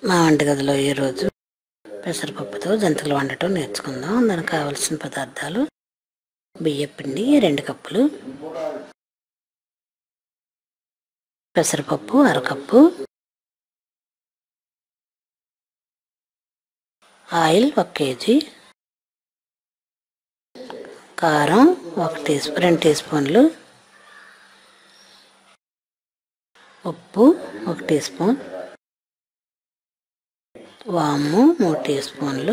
మా వంటగదిలో ఈరోజు పెసరపప్పుతో జంతికలు వండటం నేర్చుకుందాం. దానికి కావలసిన పదార్థాలు: బియ్యపిండి 2 కప్పులు, పెసరపప్పు 1/2 కప్పు, ఆయిల్ 1 కేజీ, కారం 2 టీ స్పూన్లు, ఉప్పు 1 టీ స్పూన్, వాము 3 టీ స్పూన్లు.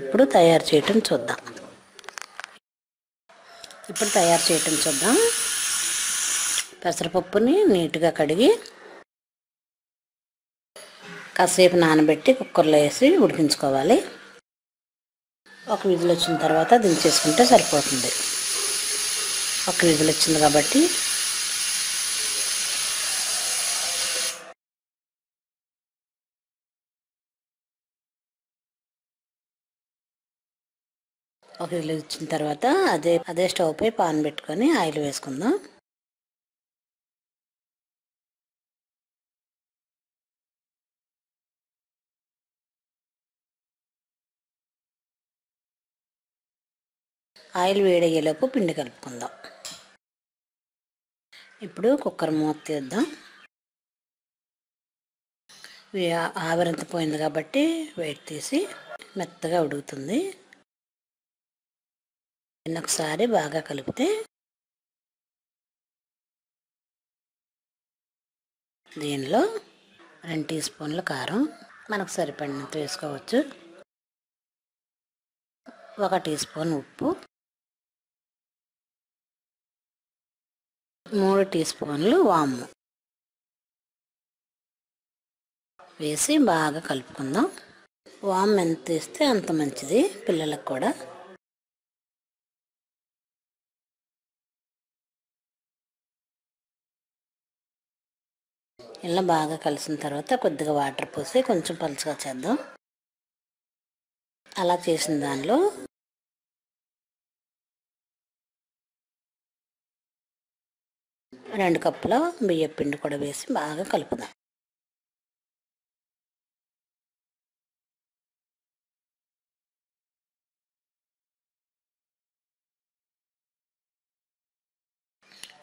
ఇప్పుడు తయారు చేయటం చూద్దాం. పెసరపప్పుని నీట్గా కడిగి కాసేపు నానబెట్టి కుక్కర్లో వేసి ఉడికించుకోవాలి. ఒక విజిల్ వచ్చిన తర్వాత దించేసుకుంటే సరిపోతుంది. ఒక విజిల్ వచ్చింది కాబట్టి ఒక విజిల్ వచ్చిన తర్వాత అదే స్టవ్ పై పాన్ పెట్టుకొని ఆయిల్ వేసుకుందాం. ఆయిల్ వేడయ్యేలోపు పిండి కలుపుకుందాం. ఇప్పుడు కుక్కర్ మూత తీద్దాం. ఆవిరంతా పోయింది కాబట్టి వెయిట్ తీసి మెత్తగా ఉడుకుతుంది. ఒకసారి బాగా కలిపితే దీనిలో 2 టీ స్పూన్ల కారం, మనకు సరిపడినంత వేసుకోవచ్చు, 1 టీ స్పూన్ ఉప్పు, 3 టీ స్పూన్లు వాము వేసి బాగా కలుపుకుందాం. వాము ఎంత వేస్తే అంత మంచిది పిల్లలకు కూడా. ఇలా బాగా కలిసిన తర్వాత కొద్దిగా వాటర్ పోసి కొంచెం పలుచగా చేద్దాం. అలా చేసిన దానిలో రెండు కప్పుల బియ్యపిండి కూడా వేసి బాగా కలుపుదాం.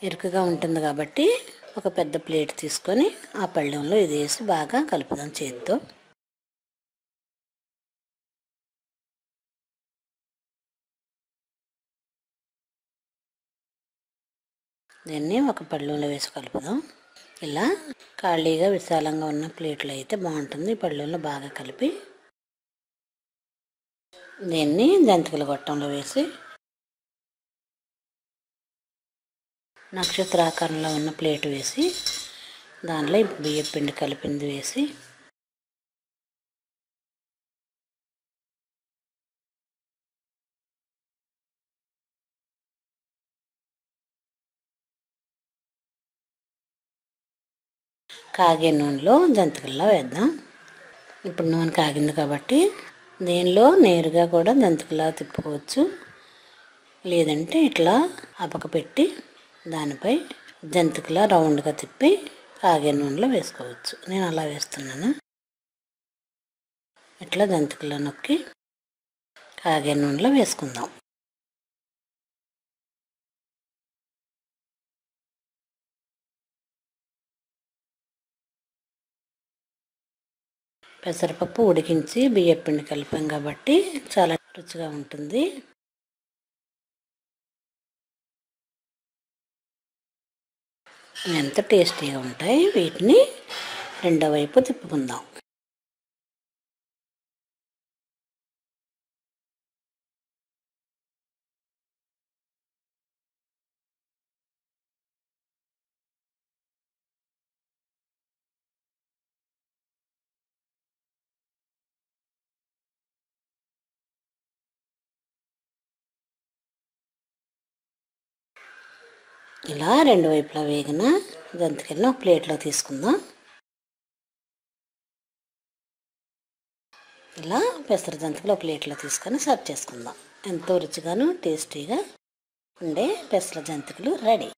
ఇరుకుగా ఉంటుంది కాబట్టి ఒక పెద్ద ప్లేట్ తీసుకొని ఆ పళ్ళెంలో ఇది వేసి బాగా కలుపుదాం చేతితో. దీన్ని ఒక పళ్ళెంలో వేసి కలుపుదాం. ఇలా ఖాళీగా విశాలంగా ఉన్న ప్లేట్లో అయితే బాగుంటుంది. ఈ పళ్ళెంలో బాగా కలిపి దీన్ని జంతికల గొట్టంలో వేసి నక్షత్రాకారంలో ఉన్న ప్లేట్ వేసి దానిలో బియ్యపిండి కలిపింది వేసి కాగే నూనెలో జంతికల్లో వేద్దాం. ఇప్పుడు నూనె కాగింది కాబట్టి దీనిలో నేరుగా కూడా జంతికలా తిప్పుకోవచ్చు, లేదంటే ఇట్లా అపక పెట్టి దానిపై జంతికలా రౌండ్గా తిప్పి కాగే నూనెలో వేసుకోవచ్చు. నేను అలా వేస్తున్నాను. ఇట్లా జంతికలో నొక్కి కాగే నూనెలో వేసుకుందాం. పెసరపప్పు ఉడికించి బియ్యపిండి కలిపాం కాబట్టి చాలా రుచిగా ఉంటుంది. ఎంత టేస్టీగా ఉంటాయి. వీటిని రెండో వైపు తిప్పుకుందాం. ఇలా రెండు వైపులా వేగిన జంతికలను ఒక ప్లేట్లో తీసుకుందాం. ఇలా పెసర జంతికలు ఒక ప్లేట్లో తీసుకొని సర్వ్ చేసుకుందాం. ఎంతో రుచిగాను టేస్టీగా ఉండే పెసర జంతికలు రెడీ.